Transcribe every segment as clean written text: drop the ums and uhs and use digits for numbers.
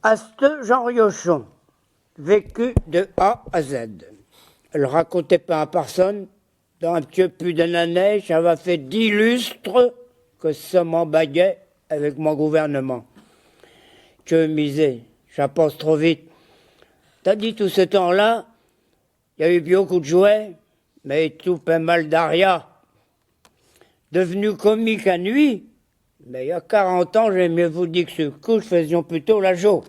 Aste Jean Riochon, vécu de A à Z. Elle racontait pas à personne, dans un petit peu d'une année, j'avais fait 10 lustres que ça m'embaguait avec mon gouvernement. Que misé, ça passe trop vite. T'as dit tout ce temps-là, il y a eu beaucoup de jouets, mais tout pas mal d'aria. Devenu comique à nuit, mais il y a 40 ans, j'ai mieux vous dit que ce coup, faisions plutôt la jo.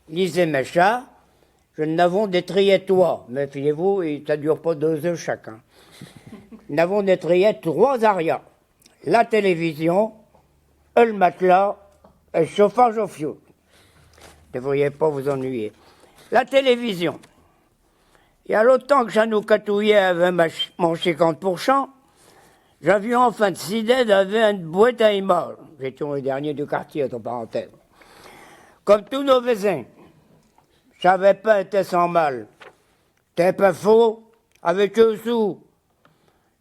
Lisez mes chats, je n'avons détrié toi, mais fiez-vous, ça ne dure pas 2 heures chacun. Nous n'avons détrié 3 arias. La télévision, le matelas et le chauffage au fioul. Ne devriez pas vous ennuyer. La télévision. Il y a longtemps que ça nous catouillait avec mon 50%, j'avais enfin décidé d'avoir une boîte à images. J'étais le dernier du quartier, entre parenthèses. Comme tous nos voisins, ça n'avait pas été sans mal. T'es pas faux, avec eux sous.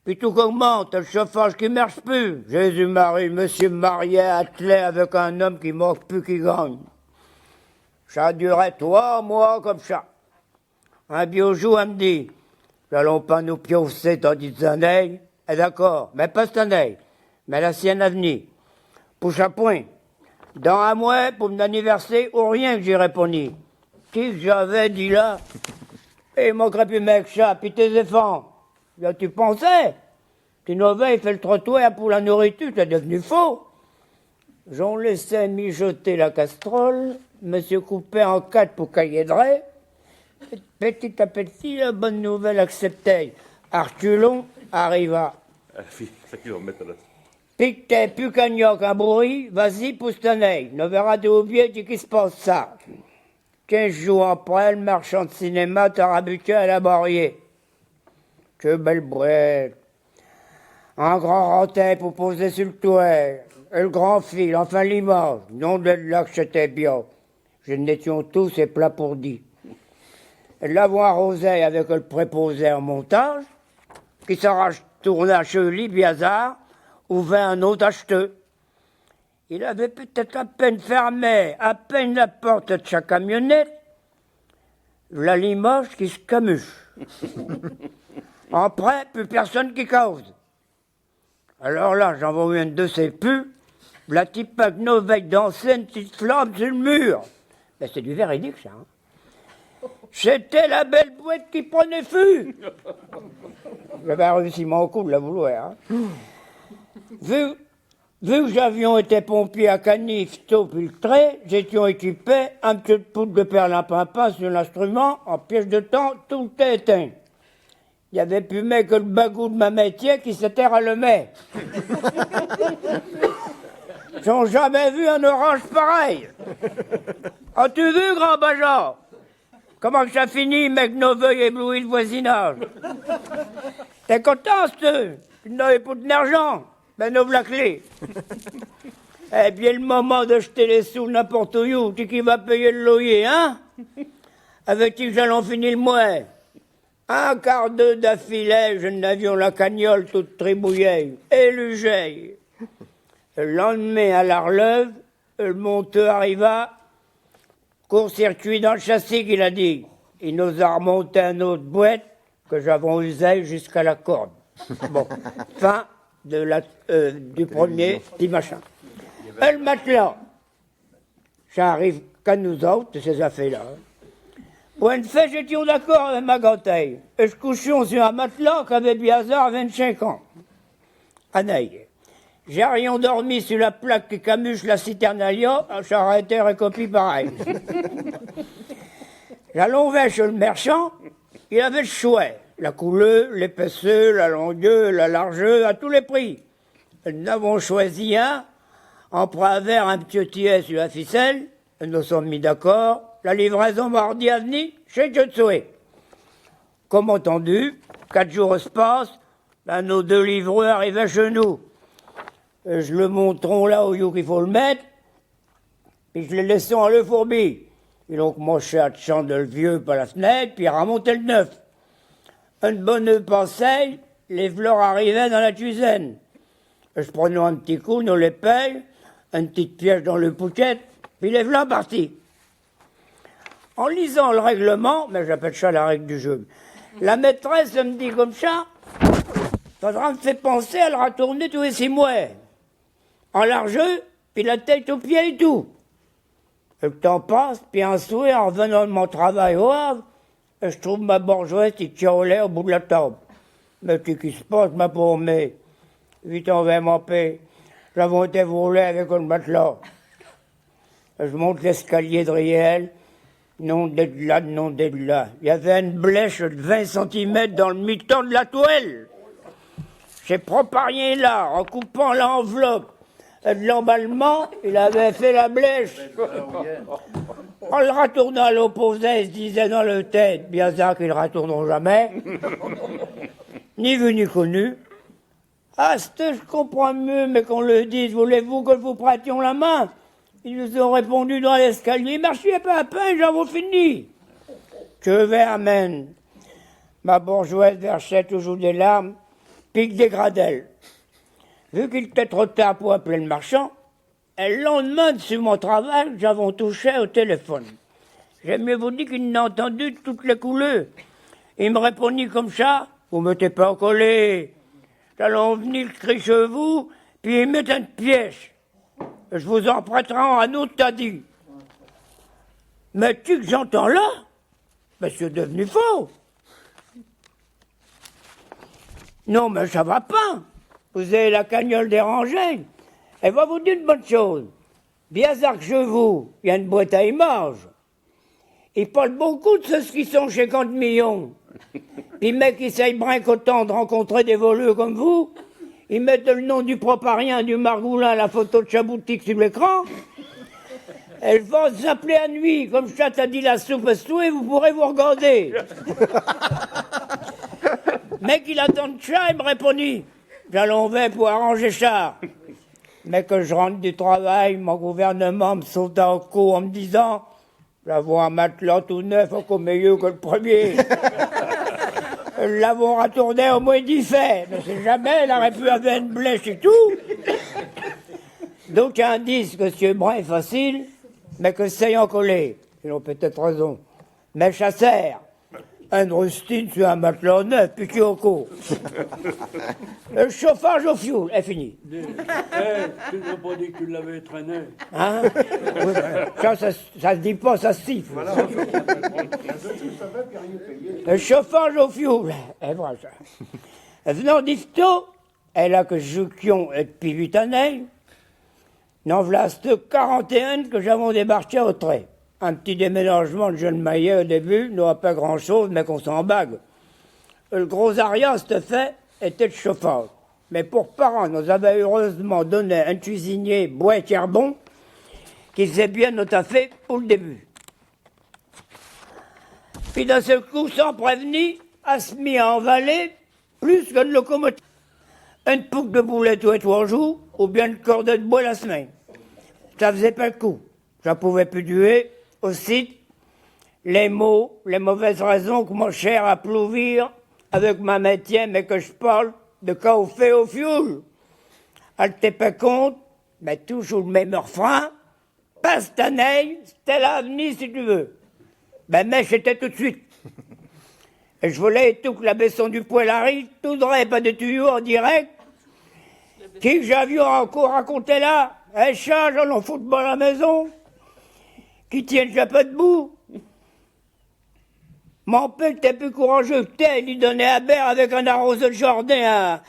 Puis tout augmente, le chauffage qui ne marche plus. Jésus-Marie, monsieur marié, attelé avec un homme qui ne manque plus qui gagne. Ça durait 3 mois comme ça. Un biojou, elle me dit, nous n'allons pas nous piocer dans 10 années. Eh d'accord, mais pas cette année, mais la sienne à venir. Pour chaque point, dans un mois, pour mon anniversaire, ou rien que j'ai répondu. Qui que j'avais dit là? Et il manquerait plus mec ça, puis tes enfants. Là, tu pensais? Tu n'avais fait le trottoir pour la nourriture, c'est devenu faux. J'en laissais mijoter la casserole, monsieur coupé en 4 pour cahier de raie. Petit à petit, la bonne nouvelle acceptée. Arculon arriva. Pique t'es plus cagnon qu'un bruit, vas-y, pousse ton œil. Ne verras de oublier du qui se passe ça. 15 jours après, le marchand de cinéma t'a rabuté à la barrière. Que belle boîte. Un grand rentet pour poser sur le toit. Et le grand fil, enfin l'image. Non de là que c'était bien. Je n'étions tous et plats pour dire. L'avons arrosé avec le préposé en montage, qui s'arrache tourné à Chevely, Biazard, ouvert un autre acheteur. Il avait peut-être à peine fermé, à peine la porte de sa camionnette, la Limoges qui se camuche. Après, plus personne qui cause. Alors là, j'envoie une de ses pubs, la type avec nos veilles danser une petite flamme sur le mur. Ben, c'est du véridique, ça. Hein. C'était la belle boîte qui prenait feu. J'avais réussi mon coup de la vouloir. Hein. Vu que j'avions été pompier à Canif, tôt filtré, j'étions équipé, un petit poudre de perlimpinpin sur l'instrument, en pièce de temps, tout était éteint. Il n'y avait plus mais que le bagou de ma métier qui s'était rallumé. J'en jamais vu un orange pareil. As-tu vu, grand Bajan? Comment que ça finit, mec, nos veuilles éblouis le voisinage? T'es content, tu n'avais pas d'argent? Ben, ouvre la clé. Eh bien, le moment de jeter les sous n'importe où, tu qui vas payer le loyer, hein? Avec qui j'allons finir le mois? Un quart d'heure d'affilée, je n'avions la cagnole toute tribouillée, élugée. Le lendemain, à la relève, le monteur arriva, court-circuit dans le châssis qu'il a dit. Il nous a remonté une autre boîte que j'avons usée jusqu'à la corde. Bon, fin du premier petit machin. Et le matelas, ça arrive qu'à nous autres, ces affaires-là. Pour une fait, j'étais d'accord avec ma ganteille. Et je couchions sur un matelas qu'avait Biazard 25 ans. Anaï. J'ai rien dormi sur la plaque qui camuche la Citernalia, ça aurait été recopie pareil. J'allongeais chez le marchand, il avait le choix. La couleur, l'épaisseur, la longueur, la largeur, à tous les prix. Nous avons choisi un, emprunté un petit tiers sur la ficelle, nous nous sommes mis d'accord, la livraison mardi à venir chez Jotsoué. Comme entendu, 4 jours se passent, ben, nos 2 livreurs arrivaient chez nous. Je le montrons là où il faut le mettre, puis je les laissons à le fourbi. Ils ont commencé à descendre le vieux par la fenêtre, puis à remonter le neuf. Une bonne pensée, les fleurs arrivaient dans la cuisine. Je prenais un petit coup, nous les paye, une petite pièce dans le pouquet, puis les fleurs partis. En lisant le règlement, mais j'appelle ça la règle du jeu, la maîtresse me dit comme ça, ça me fait penser à le retourner tous les 6 mois. En largeur, puis la tête aux pieds et tout. Et le temps passe, puis un soir, en revenant de mon travail au Havre, je trouve ma bourgeoise qui tient au lait au bout de la table. Mais qu'est-ce qui se passe, ma pauvre mère? Vite, on va mon père. J'avais été volé avec un matelas. Je monte l'escalier derrière elle. Non d'être là, non d'être là. Il y avait une blèche de 20 cm dans le mi-temps de la toile. J'ai préparé là, en coupant l'enveloppe de l'emballement, il avait fait la blèche. En le retournant à l'opposé, il se disait dans le tête, bien ça qu'ils ne retourneront jamais. Ni vu ni connu. Ah, je comprends mieux, mais qu'on le dise, voulez-vous que vous prêtions la main? Ils nous ont répondu dans l'escalier, marchez pas à peine, j'en ai fini. Que vais amène. Ma bourgeoise versait toujours des larmes, pique des gradelles. Vu qu'il était trop tard pour appeler le marchand, et le lendemain, sur mon travail, j'avais touché au téléphone. J'ai mieux vous dire qu'il n'a entendu toutes les couleurs. Il me répondit comme ça, vous ne mettez pas en collé. J'allais venir le cri chez vous, puis il met une pièce. Je vous en prêterai un autre, t'as dit. Mais tu que j'entends là? Ben, c'est devenu faux. Non, mais ça va pas. Vous avez la cagnole dérangée. Elle va vous dire une bonne chose. Bien ça que chez vous, il y a une boîte à images. Ils parlent beaucoup de ceux qui sont 50 millions. Puis, mec, ils essayent brincotant de rencontrer des voleurs comme vous. Ils mettent le nom du proparien, du margoulin, la photo de Chaboutique sur l'écran. Elle va s'appeler à nuit, comme ça t'a dit la soupe et vous pourrez vous regarder. Mec, il attend de ça, il me répondit. J'allons vers pour arranger ça. Mais que je rentre du travail, mon gouvernement me saute au cou en me disant j'avais un matelas tout neuf, encore meilleur que le premier. L'avons retourné au moins 10 faits, mais c'est jamais, elle aurait pu avoir une blèche et tout. D'aucuns disent que ce brin est facile, mais que c'est en collé. Ils ont peut-être raison. Mais chasseur, une rustine sur un matelas neuf, puis qui au cou. Le chauffage au fioul est fini. Tu n'as pas dit que tu l'avais traîné. Hein? Oui, ça se dit pas, ça se siffle. Voilà. Le chauffage au fioul, est vrai ça. Venant d'Ifto, elle a que Jouquion depuis 8 années, n'en voilà 41 que j'avons débarqué au trait. Un petit déménagement de jeune maillet au début, n'aura pas grand-chose, mais qu'on s'en bague. Le gros aria, ce fait, était le chauffage. Mais pour parents, nous avait heureusement donné un cuisinier bois et carbon qui faisait bien notre fait pour le début. Puis d'un seul coup, sans prévenir, a se mis à envaler plus qu'une locomotive. Une pouque de boulet tous les 3 jours, ou bien une corde de bois la semaine. Ça faisait pas le coup. J'en pouvais plus duer. Aussi, les mots, les mauvaises raisons que mon cher à plouvir avec ma métier, mais que je parle de cas au fait au fioul. Elle t'est pas compte, mais toujours le même refrain. Passe ta neige, c'était l'avenir si tu veux. Ben, mais j'étais tout de suite. Et je voulais tout que la baisson du poêle arrive, tout droit, pas de tuyau en direct. Qui j'avais encore raconté là? Un chat, j'en ai football à la maison. Qui tient déjà pas debout. Mon père était plus courageux que tel, il lui donnait à baire avec un arroseur de jardin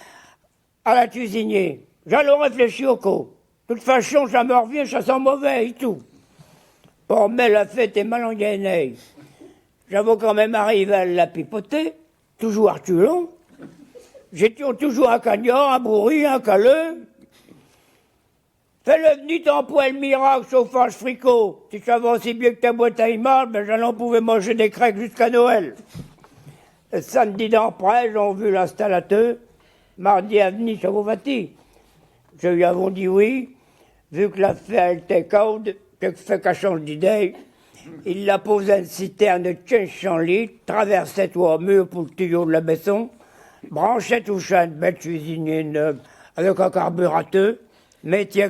à la cuisinier. J'allais réfléchir au coup. De toute façon, ça me revient, ça sent mauvais et tout. Bon, mais la fête est mal engagée. J'avais quand même arrivé à la pipoter, toujours à reculons. J'étais toujours un cagnard, un bourri, un caleux. Fais-le venir ton poêle miracle, chauffage fricot. Si ça va aussi bien que ta boîte à images, ben j'en pouvais manger des crêpes jusqu'à Noël. Le samedi d'après, j'ai vu l'installateur. Mardi à venir, ça vous va-t-il? Je lui avais dit oui. Vu que l'affaire était caude, que fait qu'elle change d'idée, il l'a posé une citerne de 1500 litres, traversait 3 murs pour le tuyau de la maison, branchait tout ça une belle cuisinier neuve avec un carburateur, métier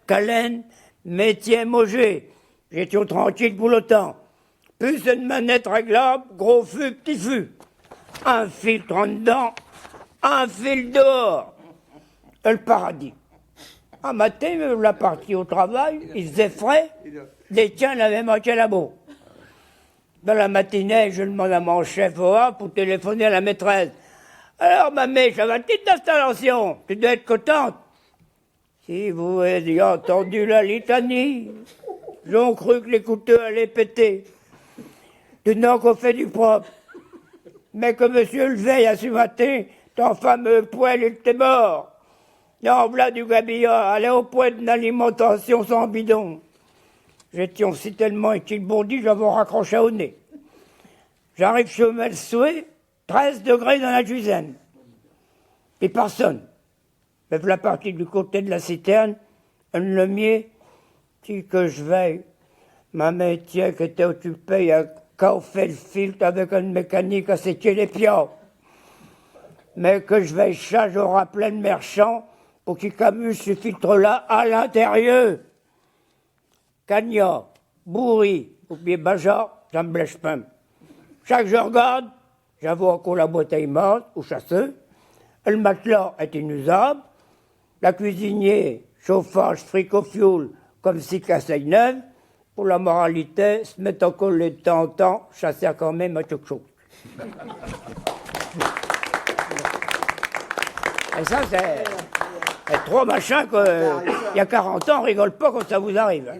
calène, métier mogé. J'étais tranquille pour le temps. plus une manette réglable, gros fût, petit fût. Un filtre en dedans, un fil dehors. Le paradis. Un matin, la partie au travail, il faisait frais, les tiens n'avaient manqué la boue. Dans la matinée, je demande à mon chef pour téléphoner à la maîtresse. Alors, mamie, ça va petite installation, tu dois être contente. Si vous aviez entendu la litanie, ils ont cru que les couteaux allaient péter. Maintenant qu'on fait du propre. Mais que monsieur le veille à ce matin, ton fameux poêle, il était mort. Non, voilà du gabillard, allez au point d'une alimentation sans bidon. J'étais aussi tellement équilbondi, j'avais raccroché au nez. J'arrive chez Melsoué, 13 degrés dans la cuisine. Et personne. Mais la partie du côté de la citerne, un lemier, dit que je veille. Ma métier qui était occupée à fait le filtre avec une mécanique à sécher les pions. Mais que je veille ça, j'aurai plein de merchants pour qu'ils camuflent ce filtre-là à l'intérieur. Cagnard, bourri, ou bien bajar, ça me blèche pas. Chaque je regarde, j'avoue encore la bouteille morte au chasseur. Le matelas est inusable. La cuisinier, chauffage fric au fioul, comme si casseille neuve. Pour la moralité, se mettre encore de temps en temps, chasser quand même à quelque chose. Et ça, c'est trop machin qu'il y a 40 ans, on rigole pas quand ça vous arrive.